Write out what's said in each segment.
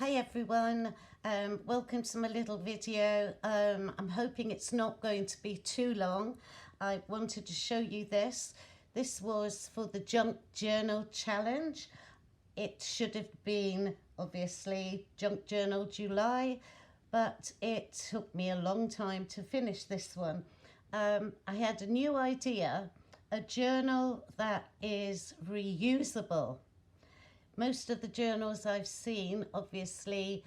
Hi everyone, welcome to my little video. I'm hoping it's not going to be too long. I wanted to show you this. This was for the Junk Journal Challenge. It should have been obviously Junk Journal July, but it took me a long time to finish this one. I had a new idea, a journal that is reusable. Most of the journals I've seen, obviously,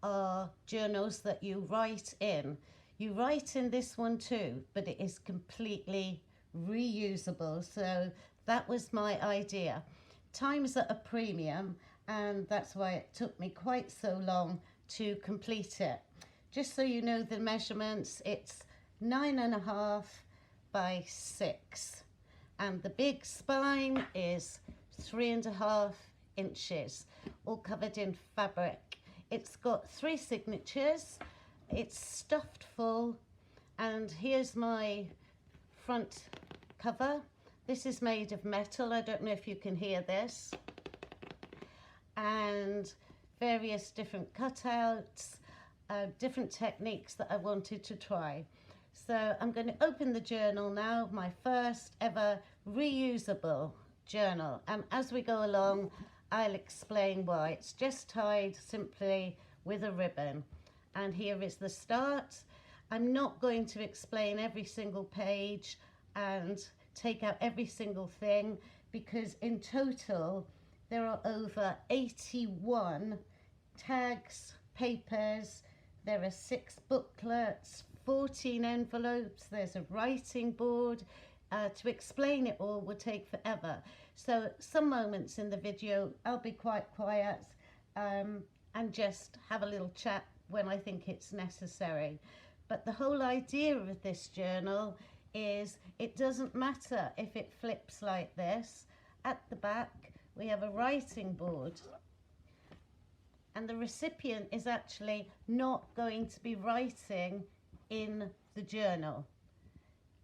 are journals that you write in. You write in this one too, but it is completely reusable. So that was my idea. Time's at a premium, and that's why it took me quite so long to complete it. Just so you know the measurements, it's 9.5 by 6. And the big spine is 3.5 inches, all covered in fabric. It's got 3 signatures, it's stuffed full, and here's my front cover. This is made of metal, I don't know if you can hear this, and various different cutouts, different techniques that I wanted to try. So I'm going to open the journal now, my first ever reusable journal, and as we go along I'll explain why. It's just tied simply with a ribbon, and here is the start. I'm not going to explain every single page and take out every single thing, because in total there are over 81 tags, papers, there are 6 booklets, 14 envelopes, there's a writing board. To explain it all would take forever. So some moments in the video I'll be quite quiet and just have a little chat when I think it's necessary. But the whole idea of this journal is it doesn't matter if it flips like this. At the back we have a writing board, and the recipient is actually not going to be writing in the journal.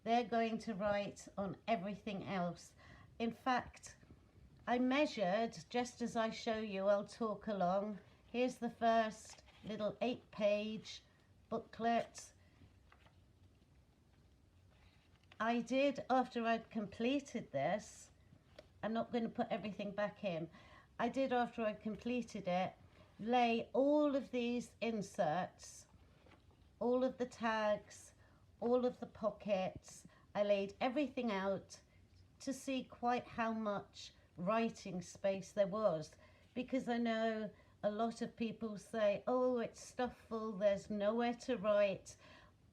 They're going to write on everything else. In fact, I measured, just as I show you, I'll talk along. Here's the first little 8-page booklet. I did, after I'd completed this, I'm not going to put everything back in. I did, after I'd completed it, lay all of these inserts, all of the tags, all of the pockets. I laid everything out to see quite how much writing space there was, because I know a lot of people say, oh, it's stuffed full, there's nowhere to write.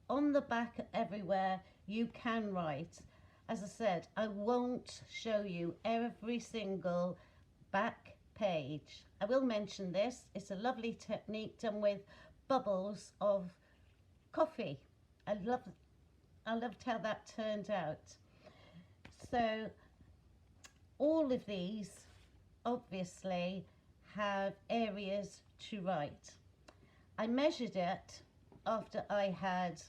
On the back everywhere you can write. As I said, I won't show you every single back page. I will mention this, it's a lovely technique done with bubbles of coffee. I loved how that turned out. So all of these obviously have areas to write. I measured it after I had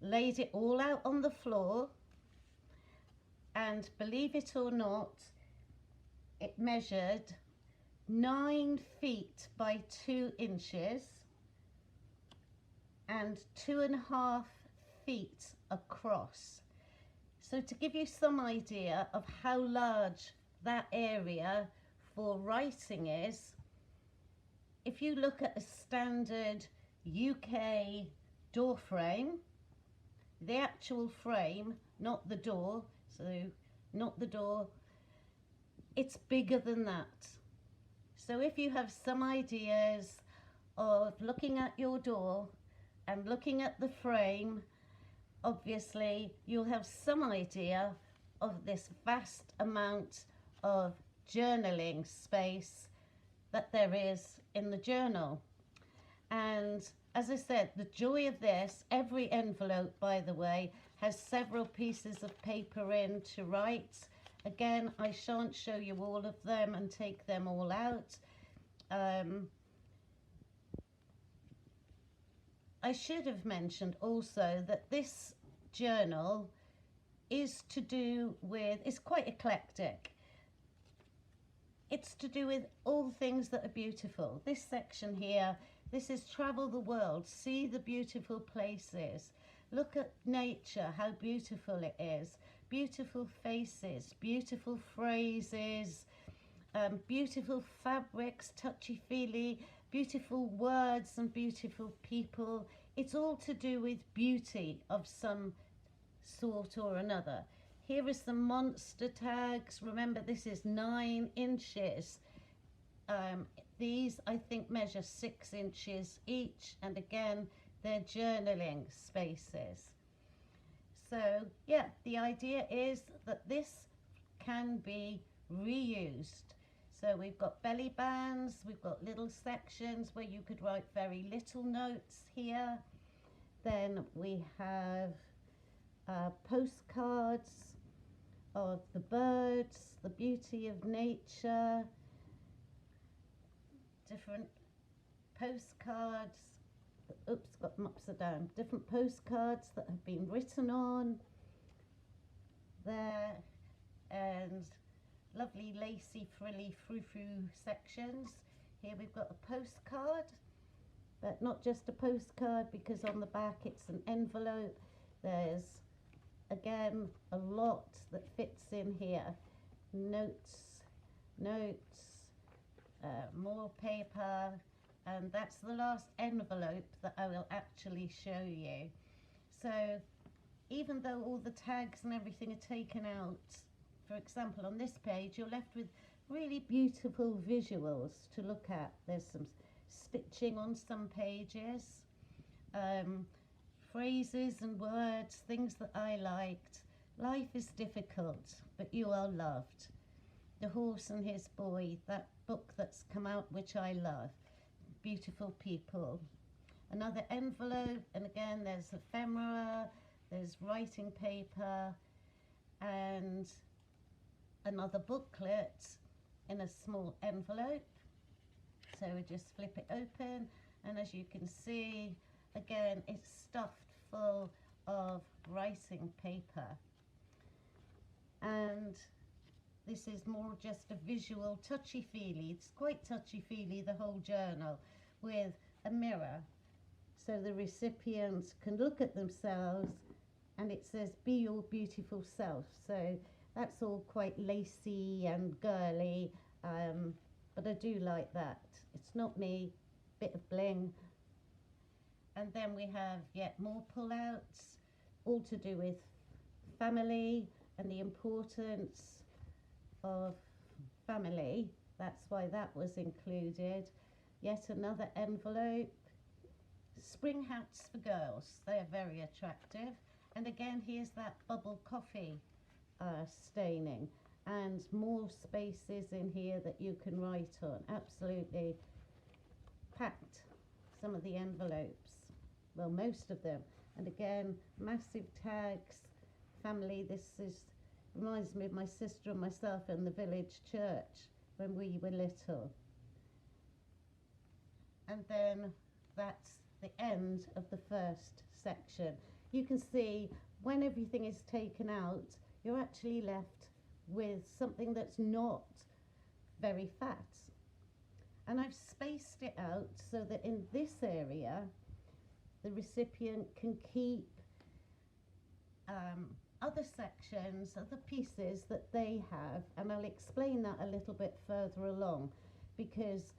laid it all out on the floor, and believe it or not, it measured 9 feet by 2 inches and 2.5 feet across. So to give you some idea of how large that area for writing is, if you look at a standard UK door frame, the actual frame, not the door, so not the door, it's bigger than that. So if you have some ideas of looking at your door and looking at the frame, obviously you'll have some idea of this vast amount of journaling space that there is in the journal. And as I said, the joy of this, every envelope, by the way, has several pieces of paper in to write. Again, I shan't show you all of them and take them all out. I should have mentioned also that this journal is to do with, it's quite eclectic. it's to do with all things that are beautiful. This section here, this is travel the world, see the beautiful places, look at nature, how beautiful it is, beautiful faces, beautiful phrases, beautiful fabrics, touchy-feely, beautiful words and beautiful people. It's all to do with beauty of some sort or another. Here are some monster tags. Remember, this is 9 inches. These, I think, measure 6 inches each, and again, they're journaling spaces. So, yeah, the idea is that this can be reused. So we've got belly bands, we've got little sections where you could write very little notes here. Then we have postcards of the birds, the beauty of nature, different postcards, oops, got them upside down, different postcards that have been written on there, and lovely lacy, frilly, frou-frou sections. Here we've got a postcard, but not just a postcard, because on the back it's an envelope. There's again a lot that fits in here. Notes, more paper, and that's the last envelope that I will actually show you. So even though all the tags and everything are taken out, for example on this page, you're left with really beautiful visuals to look at. There's some stitching on some pages, phrases and words, things that I liked. Life is difficult, but you are loved. The Horse and His Boy, that book that's come out, which I love. Beautiful people. Another envelope, and again there's ephemera, there's writing paper, and another booklet in a small envelope. So we just flip it open, and as you can see, again, it's stuffed full of writing paper. And this is more just a visual, touchy-feely. It's quite touchy-feely, the whole journal, with a mirror. So the recipients can look at themselves, and it says, be your beautiful self. So that's all quite lacy and girly, but I do like that. It's not me, bit of bling. And then we have yet more pullouts, all to do with family and the importance of family. That's why that was included. Yet another envelope. Spring hats for girls, they are very attractive. And again, here's that bubble coffee staining, and more spaces in here that you can write on. Absolutely packed, some of the envelopes, well, most of them. And again, massive tags, family. This reminds me of my sister and myself in the village church when we were little. And then that's the end of the first section. You can see when everything is taken out, you're actually left with something that's not very fat. And I've spaced it out so that in this area, the recipient can keep other sections, other pieces that they have, and I'll explain that a little bit further along, because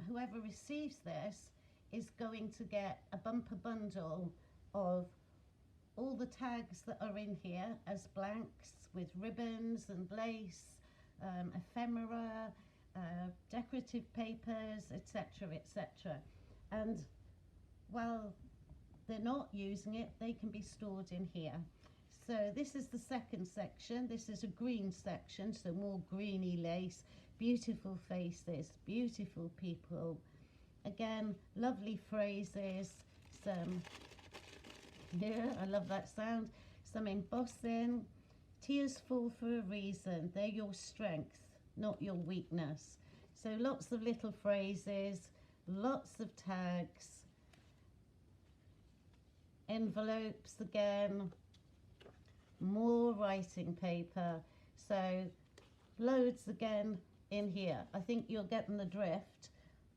whoever receives this is going to get a bumper bundle of all the tags that are in here as blanks, with ribbons and lace, ephemera, decorative papers, etc., etc. And while they're not using it, they can be stored in here. So this is the second section. This is a green section, so more greeny lace, beautiful faces, beautiful people. Again, lovely phrases, some, yeah, I love that sound, some embossing. Tears fall for a reason. They're your strength, not your weakness. So lots of little phrases, lots of tags, envelopes again, more writing paper. So loads again in here. I think you're getting the drift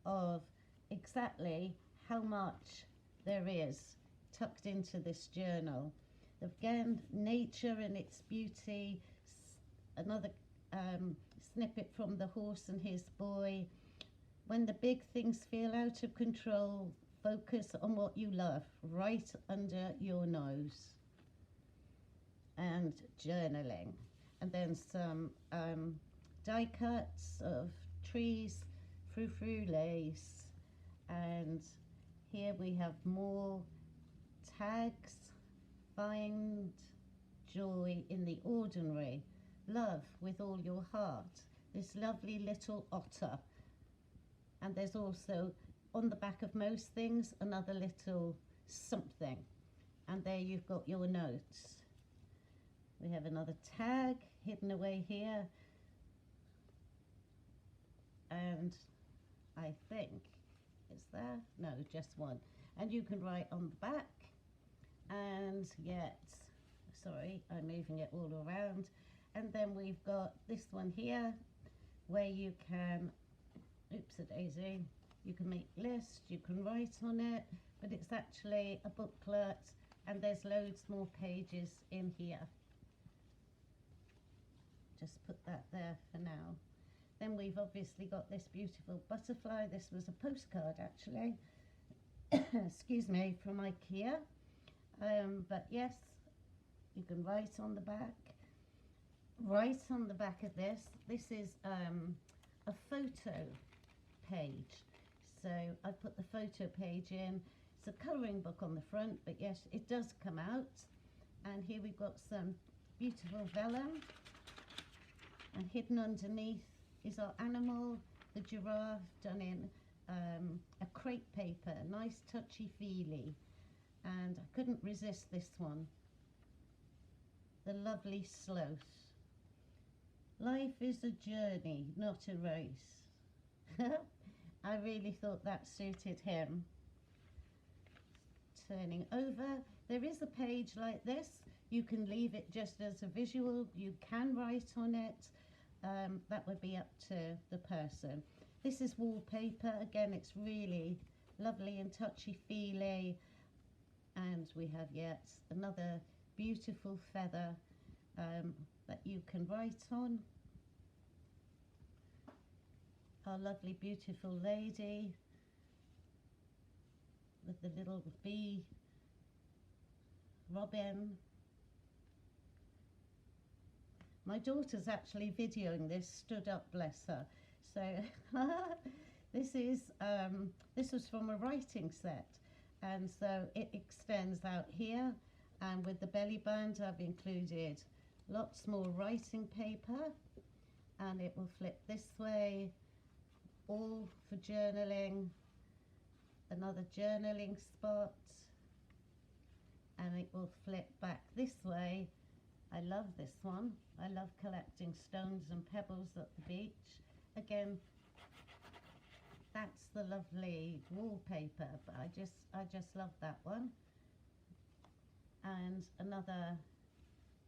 of exactly how much there is tucked into this journal. Again, nature and its beauty, another snippet from The Horse and His Boy. When the big things feel out of control, focus on what you love, right under your nose. And journaling. And then some die cuts of trees, frou-frou lace. And here we have more tags. Find joy in the ordinary. Love with all your heart. This lovely little otter. And there's also, on the back of most things, another little something. And there you've got your notes. We have another tag hidden away here. And I think, is there? No, just one. And you can write on the back. And yet, sorry, I'm moving it all around. And then we've got this one here, where you can, oops-a-daisy, you can make lists, you can write on it, but it's actually a booklet, and there's loads more pages in here. Just put that there for now. Then we've obviously got this beautiful butterfly. This was a postcard, actually. Excuse me, from IKEA. But yes, you can write on the back. Right on the back of this is a photo page. So I put the photo page in. It's a colouring book on the front, but yes, it does come out. And here we've got some beautiful vellum. And hidden underneath is our animal, the giraffe, done in a crepe paper, nice touchy-feely. And I couldn't resist this one. The lovely sloth. Life is a journey, not a race. I really thought that suited him. Turning over, there is a page like this. You can leave it just as a visual. You can write on it. That would be up to the person. This is wallpaper. Again, it's really lovely and touchy-feely. And we have yet another beautiful feather that you can write on. Our lovely, beautiful lady with the little bee, robin. My daughter's actually videoing this, stood up, bless her. So this was from a writing set, and so it extends out here, and with the belly band I've included lots more writing paper, and it will flip this way, all for journaling, another journaling spot, and it will flip back this way. I love this one. I love collecting stones and pebbles at the beach. Again, that's the lovely wallpaper, but I just love that one. And another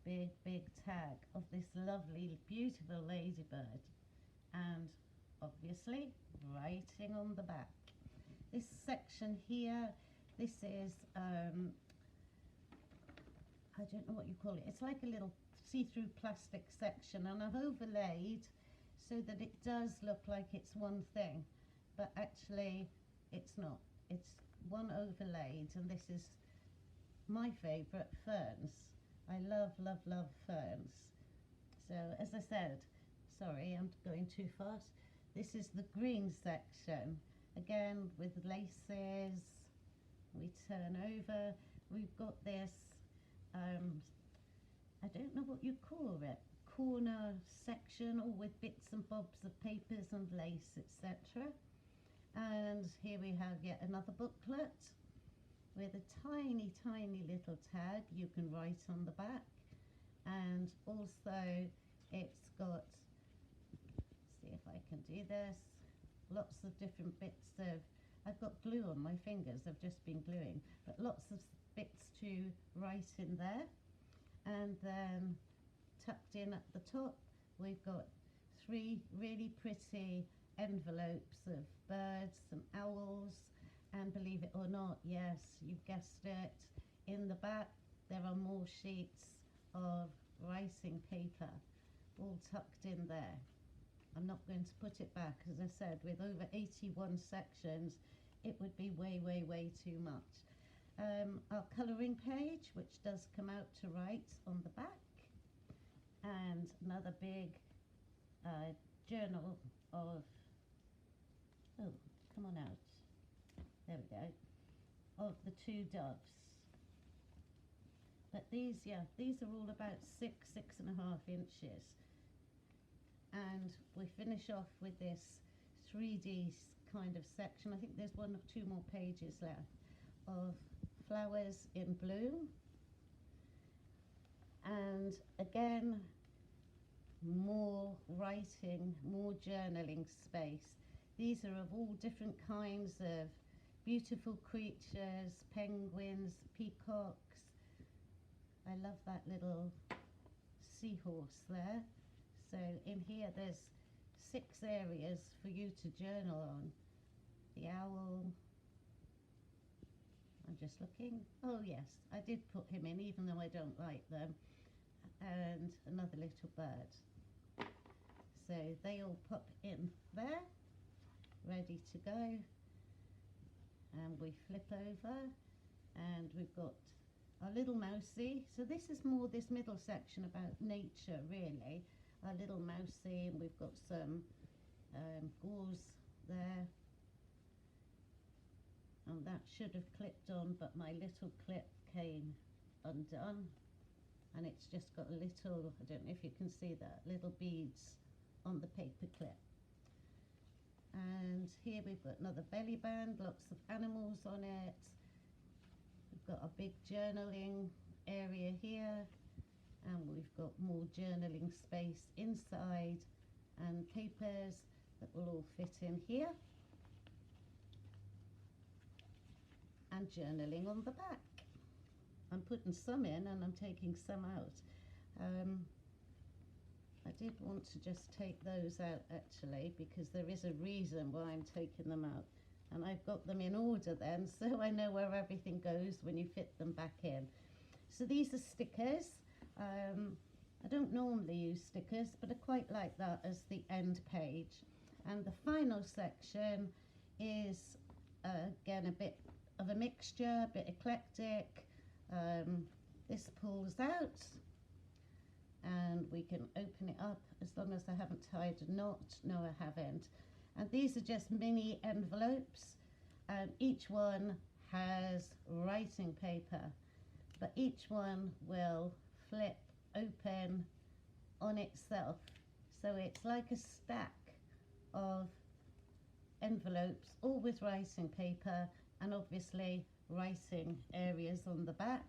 big tag of this lovely, beautiful ladybird, and obviously writing on the back. This section here, this is I don't know what you call it. It's like a little see-through plastic section, and I've overlaid so that it does look like it's one thing, but actually it's not. It's one overlaid, and this is my favourite, ferns. I love ferns. So as I said, sorry, I'm going too fast. This is the green section, again with laces. We turn over, we've got this I don't know what you call it, corner section, all with bits and bobs of papers and lace, etc. And here we have yet another booklet with a tiny little tag you can write on the back, and also it's got, see if I can do this, lots of different bits of, I've got glue on my fingers, I've just been gluing, but lots of bits to write in there. And then tucked in at the top we've got 3 really pretty envelopes of birds, some owls, and believe it or not, yes, you've guessed it, in the back there are more sheets of writing paper all tucked in there. I'm not going to put it back, as I said, with over 81 sections it would be way, way, way too much. Our colouring page, which does come out to write on the back, and another big journal of, oh, come on out, there we go, of the 2 doves. But these are all about 6.5 inches. And we finish off with this 3D kind of section. I think there's 1 or 2 more pages left of flowers in bloom. And again, more writing, more journaling space. These are of all different kinds of beautiful creatures, penguins, peacocks. I love that little seahorse there. So in here there's 6 areas for you to journal on. The owl, I'm just looking, oh yes, I did put him in even though I don't like them, and another little bird. So they all pop in there, ready to go, and we flip over and we've got our little mousey. So this is more this middle section about nature really. Our little mousey, and we've got some gauze there, and that should have clipped on, but my little clip came undone, and it's just got a little, I don't know if you can see that, little beads on the paper clip. And here we've got another belly band, lots of animals on it. We've got a big journaling area here, and we've got more journaling space inside, and papers that will all fit in here, and journaling on the back. I'm putting some in and I'm taking some out. I did want to just take those out actually, because there is a reason why I'm taking them out, and I've got them in order then, so I know where everything goes when you fit them back in. So these are stickers. I don't normally use stickers, but I quite like that as the end page. And the final section is again a bit of a mixture, a bit eclectic. This pulls out and we can open it up as long as I haven't tied a knot. No, I haven't. And these are just mini envelopes, and each one has writing paper, but each one will flip open on itself. So it's like a stack of envelopes, all with writing paper, and obviously writing areas on the back.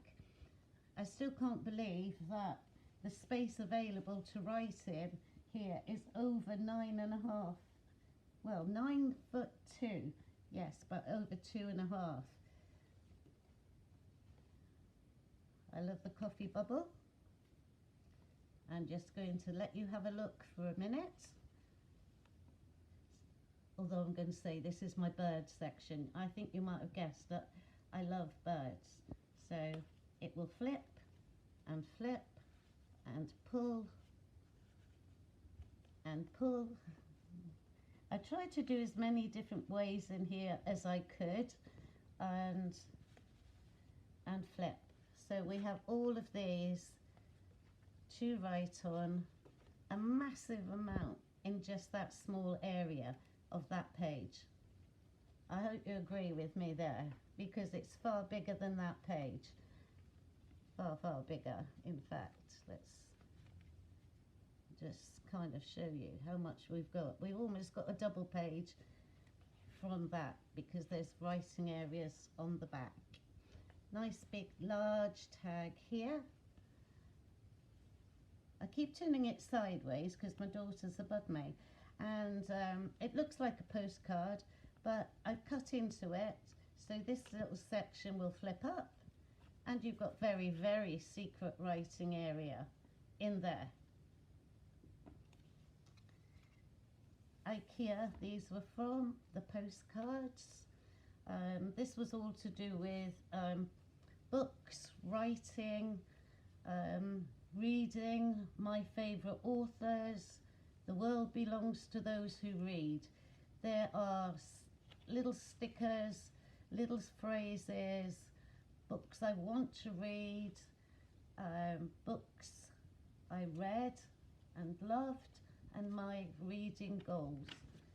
I still can't believe that the space available to write in here is over 9.5, well, 9'2", yes, but over 2.5. I love the coffee bubble. I'm just going to let you have a look for a minute. Although I'm going to say this is my bird section. I think you might have guessed that I love birds. So it will flip and pull and pull. I tried to do as many different ways in here as I could, and flip. So we have all of these to write on, a massive amount in just that small area of that page. I hope you agree with me there, because it's far bigger than that page. Far, far bigger, in fact. Let's just kind of show you how much we've got. We've almost got a double page from that, because there's writing areas on the back. Nice big large tag here. I keep turning it sideways because my daughter's above me, and it looks like a postcard, but I've cut into it, so this little section will flip up, and you've got very, very secret writing area in there. IKEA. These were from the postcards. This was all to do with books, writing, reading, my favourite authors. The world belongs to those who read. There are little stickers, little phrases, books I want to read, books I read and loved, and my reading goals.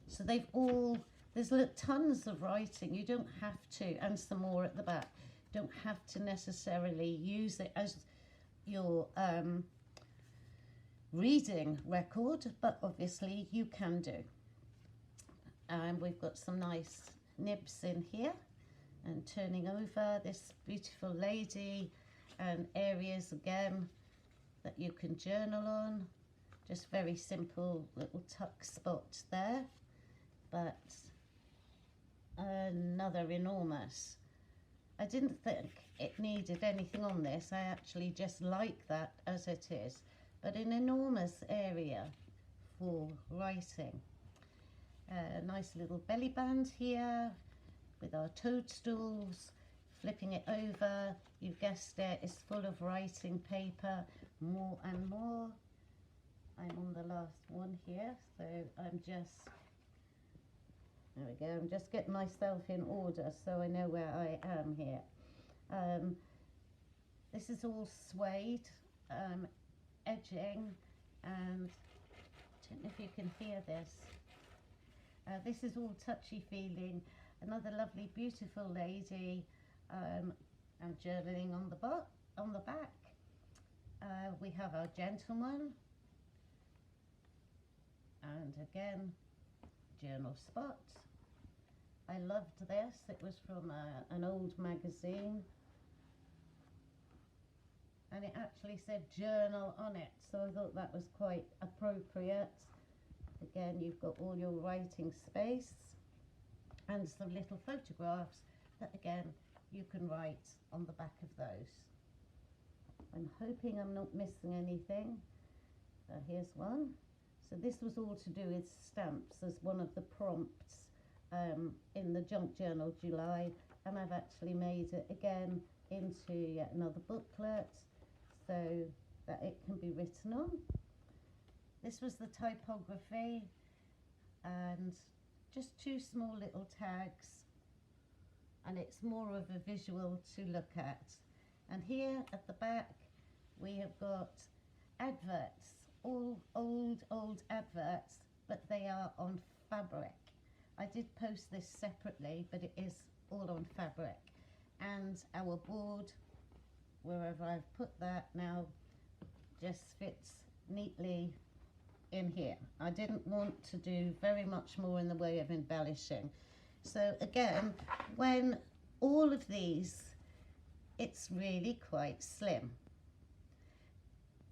So there's tons of writing. You don't have to, and some more at the back. Don't have to necessarily use it as your reading record, but obviously you can do. And we've got some nice nibs in here, and turning over this beautiful lady, and areas again that you can journal on. Just very simple little tuck spot there, but another enormous. I didn't think it needed anything on this. I actually just like that as it is, but an enormous area for writing. A nice little belly band here with our toadstools. Flipping it over, you've guessed it, is full of writing paper, more and more. I'm on the last one here, so there we go, I'm just getting myself in order so I know where I am here. This is all suede edging, and I don't know if you can hear this. This is all touchy-feeling. Another lovely, beautiful lady. I'm journaling on the back. We have our gentleman, and again, journal spot. I loved this. It was from an old magazine, and it actually said journal on it, so I thought that was quite appropriate. Again, you've got all your writing space and some little photographs that again you can write on the back of those. I'm hoping I'm not missing anything. Here's one. So this was all to do with stamps as one of the prompts in the Junk Journal July, and I've actually made it again into yet another booklet so that it can be written on. This was the typography, and just two small little tags, and it's more of a visual to look at. And here at the back we have got adverts, all old adverts, but they are on fabric. I did post this separately, but it is all on fabric, and our board, wherever I've put that now, just fits neatly in here. I didn't want to do very much more in the way of embellishing. So again, when all of these, it's really quite slim.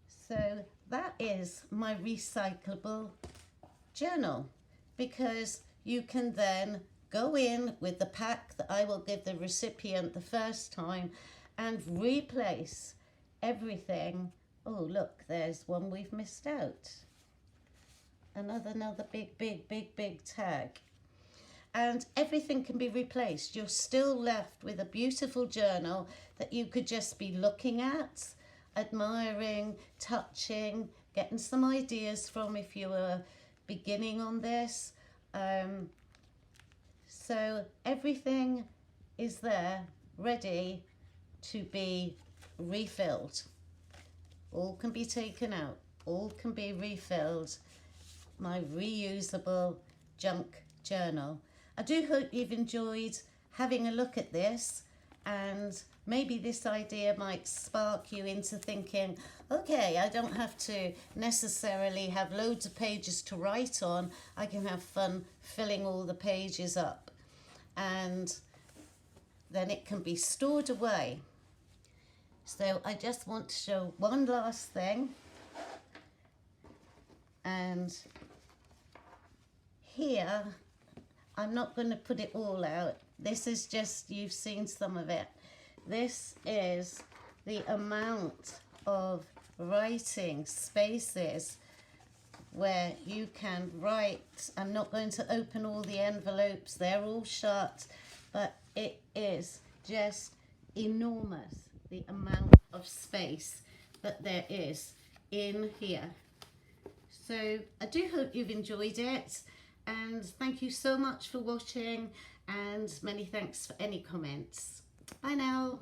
So that is my recyclable journal, because you can then go in with the pack that I will give the recipient the first time and replace everything. Oh look, there's one we've missed out. Another big tag. And everything can be replaced. You're still left with a beautiful journal that you could just be looking at, admiring, touching, getting some ideas from if you were beginning on this. So everything is there, ready to be refilled. All can be taken out, all can be refilled. My reusable junk journal. I do hope you've enjoyed having a look at this, and maybe this idea might spark you into thinking, okay, I don't have to necessarily have loads of pages to write on. I can have fun filling all the pages up, and then it can be stored away. So I just want to show one last thing, and here, I'm not going to put it all out. This is just, you've seen some of it. This is the amount of writing spaces where you can write. I'm not going to open all the envelopes, they're all shut, but it is just enormous, the amount of space that there is in here. So I do hope you've enjoyed it, and thank you so much for watching, and many thanks for any comments. Bye now.